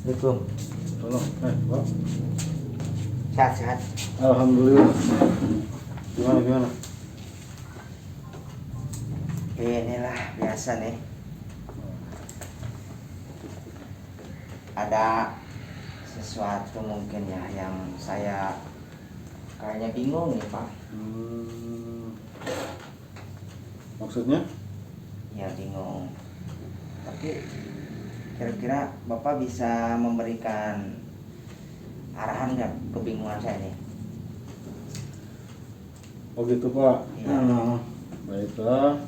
Assalamualaikum. Tolong, Pak. Sehat-sehat. Alhamdulillah. Gimana? Inilah biasa nih. Ada sesuatu mungkin ya yang saya kayaknya bingung nih Pak. Maksudnya? Ya bingung. Tapi kira-kira Bapak bisa memberikan arahan nggak kebingungan saya nih? Oh gitu Pak. Iya. Baiklah.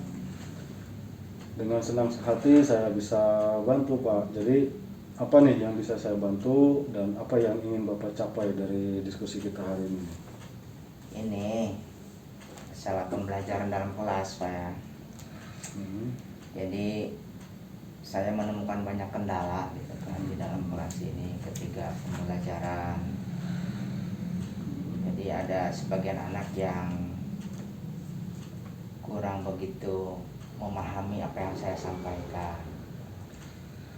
Dengan senang hati saya bisa bantu Pak. Jadi apa nih yang bisa saya bantu dan apa yang ingin Bapak capai dari diskusi kita hari ini? Ini salah pembelajaran dalam kelas Pak ya. Jadi saya menemukan banyak kendala gitu kan di dalam kelas ini ketika pembelajaran. Jadi ada sebagian anak yang kurang begitu memahami apa yang saya sampaikan.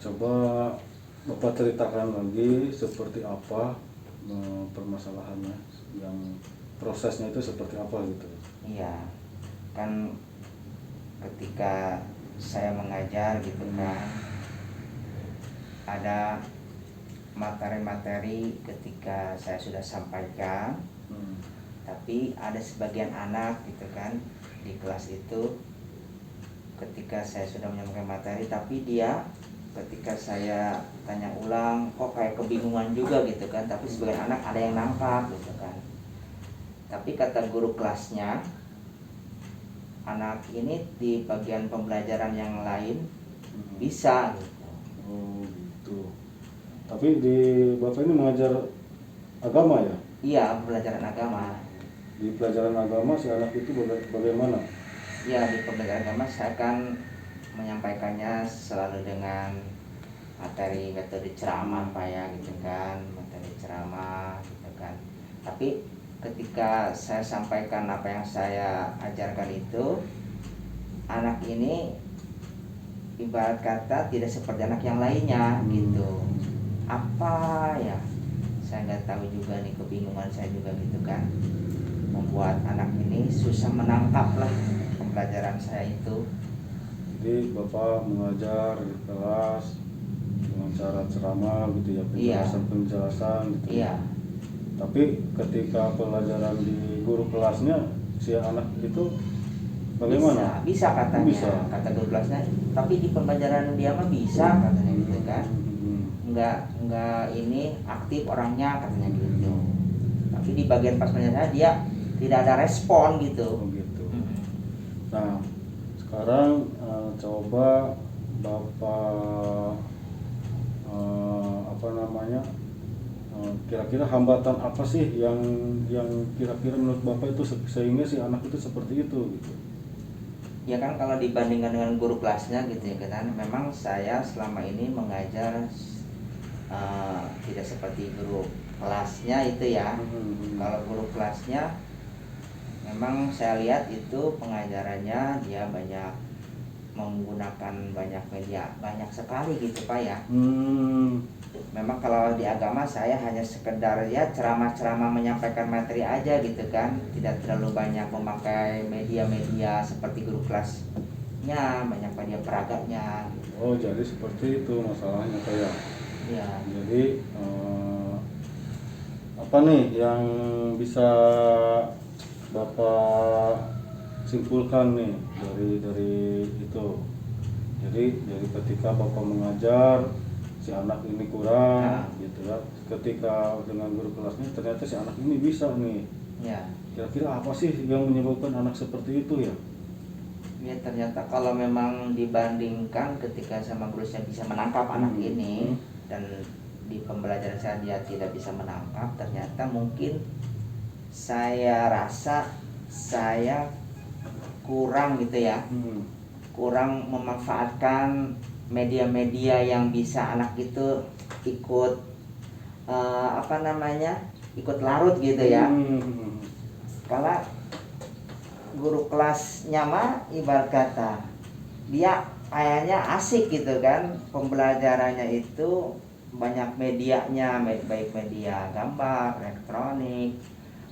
Coba Bapak ceritakan lagi seperti apa permasalahannya, yang prosesnya itu seperti apa gitu. Iya, kan ketika saya mengajar gitu kan, ada materi-materi ketika saya sudah sampaikan, tapi ada sebagian anak gitu kan di kelas itu ketika saya sudah menyampaikan materi, tapi dia ketika saya tanya ulang kok kayak kebingungan juga gitu kan, tapi sebagian anak ada yang nangkap gitu kan. Tapi kata guru kelasnya, anak ini di bagian pembelajaran yang lain bisa gitu. Oh gitu. Tapi di Bapak ini mengajar agama ya? Iya, pembelajaran agama. Di pelajaran agama si anak itu bagaimana? Ya, di pembelajaran agama saya akan menyampaikannya selalu dengan materi metode ceramah Pak ya gitu kan, materi ceramah gitu kan. Tapi ketika saya sampaikan apa yang saya ajarkan itu, anak ini ibarat kata tidak seperti anak yang lainnya gitu. Apa ya, saya nggak tahu juga nih, kebingungan saya juga gitu kan, membuat anak ini susah menangkap lah pembelajaran saya itu. Jadi Bapak mengajar di kelas dengan cara ceramah gitu ya, penjelasan gitu. Iya. Tapi ketika pelajaran di guru kelasnya si anak itu bagaimana? Bisa katanya. Bisa. Kata guru kelasnya. Tapi di pembelajaran dia mah bisa katanya gitu kan. Enggak ini aktif orangnya katanya gitu. Tapi di bagian pas pembelajaran dia tidak ada respon gitu. Oh gitu. Nah, sekarang coba Bapak kira-kira hambatan apa sih yang kira-kira menurut Bapak itu sehingga si anak itu seperti itu gitu. Ya kan kalau dibandingkan dengan guru kelasnya gitu ya kan, memang saya selama ini mengajar tidak seperti guru kelasnya itu ya. Kalau guru kelasnya memang saya lihat itu pengajarannya dia banyak menggunakan banyak media, banyak sekali gitu Pak ya. Memang kalau di agama saya hanya sekedar ya ceramah-ceramah menyampaikan materi aja gitu kan, tidak terlalu banyak memakai media-media seperti guru kelasnya, banyak media peraganya gitu. Oh jadi seperti itu masalahnya kayak. Ya. Jadi apa nih yang bisa Bapak simpulkan nih dari itu. Jadi ketika Bapak mengajar si anak ini kurang gitu ya. Ketika dengan guru kelasnya ternyata si anak ini bisa nih. Ya. Kira-kira apa sih yang menyebabkan anak seperti itu ya? Ya ternyata kalau memang dibandingkan ketika sama gurunya bisa menangkap anak ini dan di pembelajaran saya dia tidak bisa menangkap, ternyata mungkin saya rasa saya kurang gitu ya, kurang memanfaatkan media-media yang bisa anak itu ikut ikut larut gitu ya. Kalau guru kelasnya mah ibarat kata dia kayaknya asik gitu kan, pembelajarannya itu banyak medianya, baik media gambar, elektronik,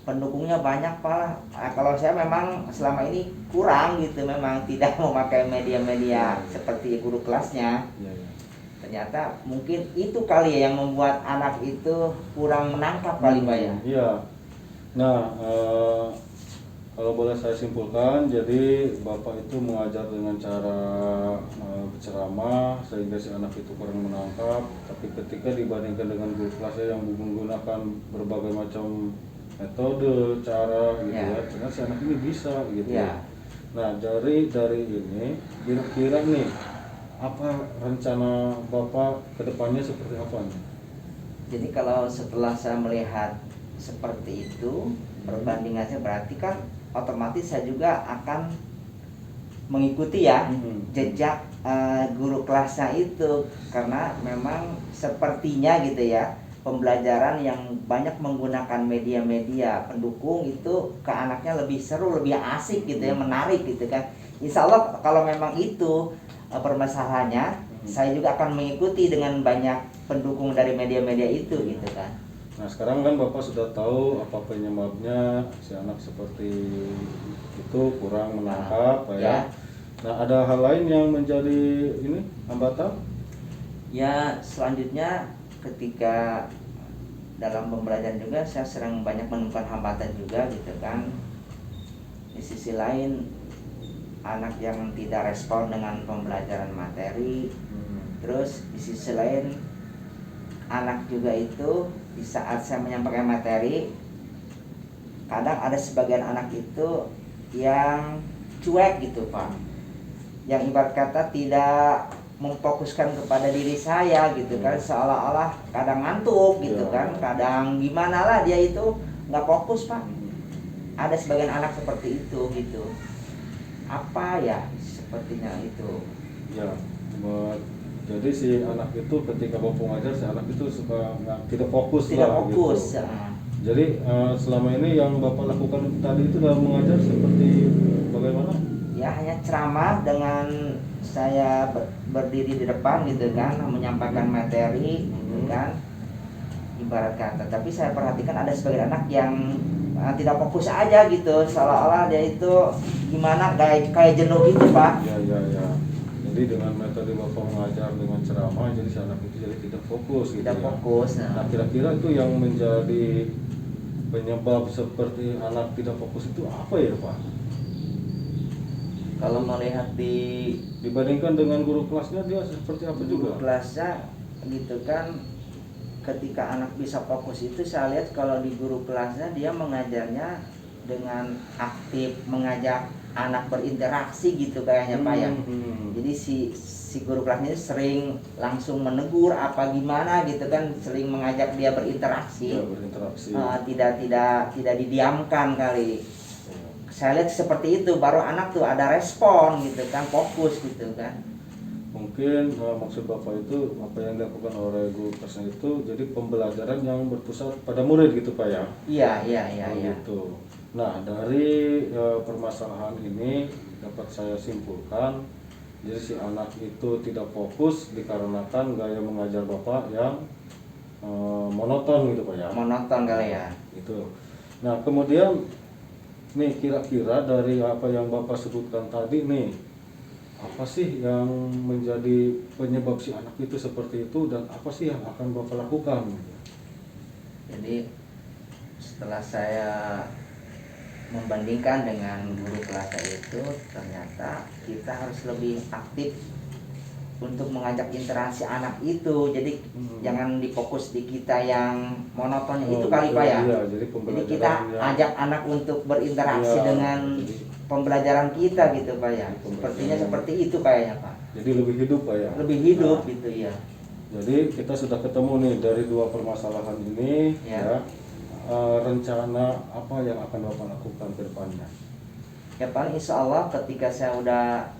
pendukungnya banyak Pak. Nah, kalau saya memang selama ini kurang gitu, memang tidak memakai media-media seperti guru kelasnya. Ya, ya. Ternyata mungkin itu kali ya yang membuat anak itu kurang menangkap kali Pak ya. Iya. Nah, kalau boleh saya simpulkan, jadi Bapak itu mengajar dengan cara berceramah sehingga si anak itu kurang menangkap. Tapi ketika dibandingkan dengan guru kelasnya yang menggunakan berbagai macam metode, cara gitu ya, ternyata si anak ini bisa gitu ya. Nah, dari ini kira-kira nih apa rencana Bapak kedepannya seperti apa nih? Jadi kalau setelah saya melihat seperti itu, perbandingannya berarti kan otomatis saya juga akan mengikuti ya jejak guru kelasnya itu, karena memang sepertinya gitu ya, pembelajaran yang banyak menggunakan media-media pendukung itu ke anaknya lebih seru, lebih asik gitu ya, menarik gitu kan. Insya Allah kalau memang itu permasalahannya, saya juga akan mengikuti dengan banyak pendukung dari media-media itu gitu kan. Nah, sekarang kan Bapak sudah tahu apa penyebabnya si anak seperti itu kurang menangkap ya. Nah, ada hal lain yang menjadi ini hambatan? Ya, selanjutnya ketika dalam pembelajaran juga saya sering banyak menemukan hambatan juga gitu kan. Di sisi lain anak yang tidak respon dengan pembelajaran materi. Terus di sisi lain anak juga itu di saat saya menyampaikan materi, kadang ada sebagian anak itu yang cuek gitu Pak, yang ibarat kata tidak memfokuskan kepada diri saya gitu kan, seolah-olah kadang ngantuk gitu kan, kadang gimana lah dia itu nggak fokus Pak. Ada sebagian anak seperti itu gitu. Apa ya sepertinya itu ya. Jadi si anak itu ketika Bapak ngajar, si anak itu suka tidak fokus tidak lah fokus gitu. Jadi selama ini yang Bapak lakukan tadi itu dalam mengajar seperti bagaimana? Ya hanya ceramah dengan saya berdiri di depan gitu kan, menyampaikan materi gitu kan, ibarat kata. Tapi saya perhatikan ada sebagian anak yang tidak fokus aja gitu, seolah-olah dia itu gimana kayak jenuh gitu Pak. Ya. Jadi dengan metode Bapak mengajar dengan ceramah, jadi si anak itu jadi tidak fokus gitu. Tidak fokus. Nah, kira-kira itu yang menjadi penyebab seperti anak tidak fokus itu apa ya Pak? Kalau melihat dibandingkan dengan guru kelasnya, dia seperti apa juga? Guru kelasnya gitu kan, ketika anak bisa fokus itu saya lihat kalau di guru kelasnya dia mengajarnya dengan aktif, mengajak anak berinteraksi gitu kayaknya Pak ya. Jadi si guru kelasnya sering langsung menegur apa gimana gitu kan, sering mengajak dia berinteraksi. Ya, berinteraksi. Tidak didiamkan kali. Saya lihat seperti itu, baru anak tuh ada respon gitu kan, fokus gitu kan. Mungkin maksud Bapak itu apa yang dilakukan oleh guru kelasnya itu jadi pembelajaran yang berpusat pada murid gitu Pak ya? Iya. Gitu. Nah, dari permasalahan ini dapat saya simpulkan, jadi si anak itu tidak fokus dikarenakan gaya mengajar Bapak yang monoton gitu Pak ya? Monoton kali ya. Gitu. Nah, kemudian nih kira-kira dari apa yang Bapak sebutkan tadi nih, apa sih yang menjadi penyebab si anak itu seperti itu dan apa sih yang akan Bapak lakukan? Jadi setelah saya membandingkan dengan guru kelas itu, ternyata kita harus lebih aktif untuk mengajak interaksi anak itu. Jadi jangan difokus di kita yang monotonnya itu kali Pak ya. Iya, jadi kita ajak anak untuk berinteraksi dengan pembelajaran kita gitu Pak ya. Sepertinya seperti itu kayaknya Pak. Jadi lebih hidup Pak ya. Lebih hidup gitu ya. Jadi kita sudah ketemu nih dari dua permasalahan ini ya. Rencana apa yang akan Bapak lakukan ke depannya? Ya paling insya Allah ketika saya udah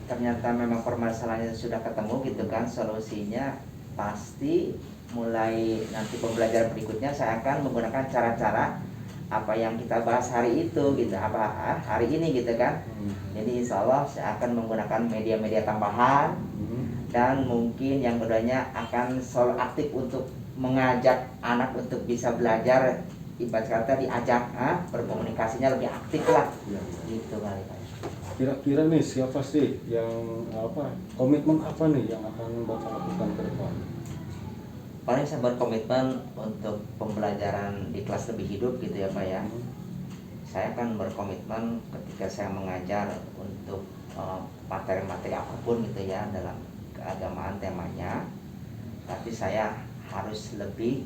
ternyata memang permasalahannya sudah ketemu gitu kan, solusinya pasti mulai nanti pembelajaran berikutnya saya akan menggunakan cara-cara apa yang kita bahas hari itu gitu, hari ini gitu kan. Jadi insya Allah saya akan menggunakan media-media tambahan dan mungkin yang keduanya akan selalu aktif untuk mengajak anak untuk bisa belajar, ibarat kata diajak berkomunikasinya lebih aktif lah. Ya. Gitu kali Pak. Kira-kira nih siapa sih yang komitmen apa nih yang akan Bapak lakukan ke depan? Paling saya berkomitmen untuk pembelajaran di kelas lebih hidup gitu ya Pak ya. Saya akan berkomitmen ketika saya mengajar untuk materi-materi apapun gitu ya dalam keagamaan temanya, tapi saya harus lebih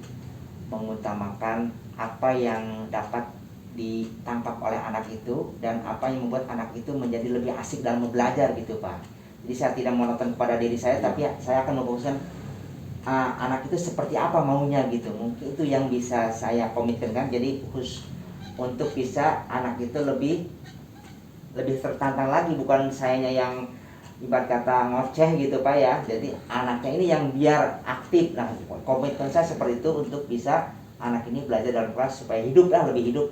mengutamakan apa yang dapat ditangkap oleh anak itu dan apa yang membuat anak itu menjadi lebih asik dalam belajar gitu Pak. Jadi saya tidak monoton kepada diri saya, tapi saya akan memfokuskan anak itu seperti apa maunya gitu. Mungkin itu yang bisa saya komitmen kan. Jadi khusus untuk bisa anak itu lebih tertantang lagi, bukan sayanya yang ibarat kata ngoceh gitu Pak ya. Jadi anaknya ini yang biar aktif. Nah, komitmen saya seperti itu untuk bisa anak ini belajar dalam kelas supaya hidup lah, lebih hidup.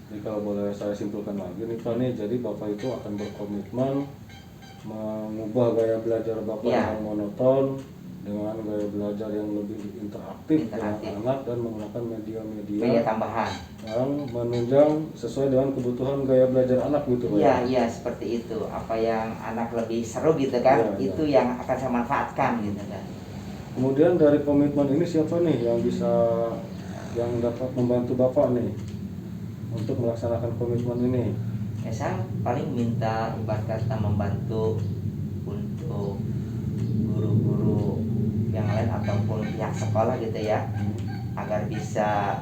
Jadi kalau boleh saya simpulkan lagi nih Pak nih, jadi Bapak itu akan berkomitmen mengubah gaya belajar Bapak yang monoton dengan gaya belajar yang lebih interaktif dengan anak dan menggunakan media tambahan yang menunjang sesuai dengan kebutuhan gaya belajar anak gitu Pak. Iya, seperti itu. Apa yang anak lebih seru gitu kan, itu yang akan saya manfaatkan gitu kan. Kemudian dari komitmen ini siapa nih yang dapat membantu Bapak nih untuk melaksanakan komitmen ini? Ya, saya paling minta ibarat kata membantu untuk guru-guru yang lain ataupun pihak sekolah gitu ya, agar bisa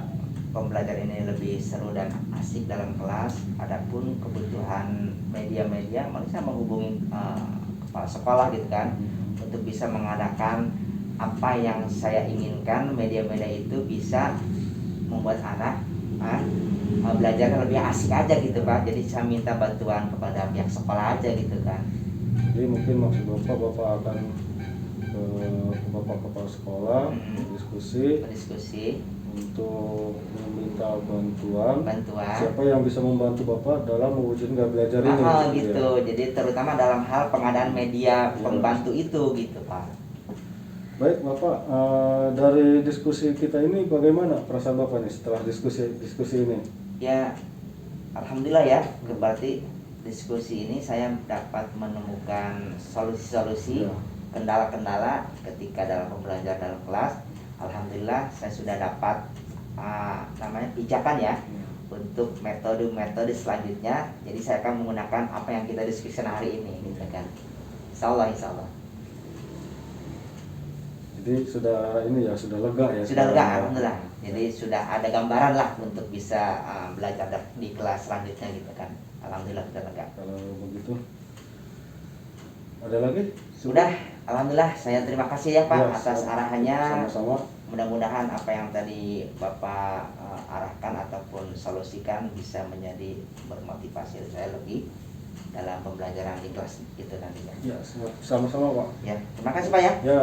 pembelajaran ini lebih seru dan asik dalam kelas. Adapun kebutuhan media-media, saya menghubungi kepala sekolah gitu kan, untuk bisa mengadakan apa yang saya inginkan. Media-media itu bisa membuat anak belajar lebih asik aja gitu Pak. Jadi saya minta bantuan kepada pihak sekolah aja gitu kan. Jadi mungkin maksud Bapak akan ke Bapak kepala sekolah berdiskusi untuk meminta bantuan siapa yang bisa membantu Bapak dalam mewujudkan gaya belajar ini gitu ya? Jadi terutama dalam hal pengadaan media pembantu itu gitu Pak. Baik Bapak, dari diskusi kita ini bagaimana perasaan Bapak nih setelah diskusi ini? Ya, alhamdulillah ya, berarti diskusi ini saya dapat menemukan solusi-solusi kendala-kendala ketika dalam pembelajaran dalam kelas. Alhamdulillah saya sudah dapat pijakan ya untuk metode-metode selanjutnya. Jadi saya akan menggunakan apa yang kita diskusikan hari ini gitu kan. Insya Allah. Jadi sudah lega ya? Sudah lega, alhamdulillah. Jadi sudah ada gambaran lah untuk bisa belajar di kelas selanjutnya gitu kan. Alhamdulillah sudah lega. Kalau begitu, ada lagi? Sudah, alhamdulillah. Saya terima kasih ya Pak atas arahannya. Sama-sama. Mudah-mudahan apa yang tadi Bapak arahkan ataupun solusikan bisa menjadi bermotivasi saya lebih dalam pembelajaran di kelas itu nantinya. Ya, sama-sama Pak. Ya, terima kasih Pak ya. Ya.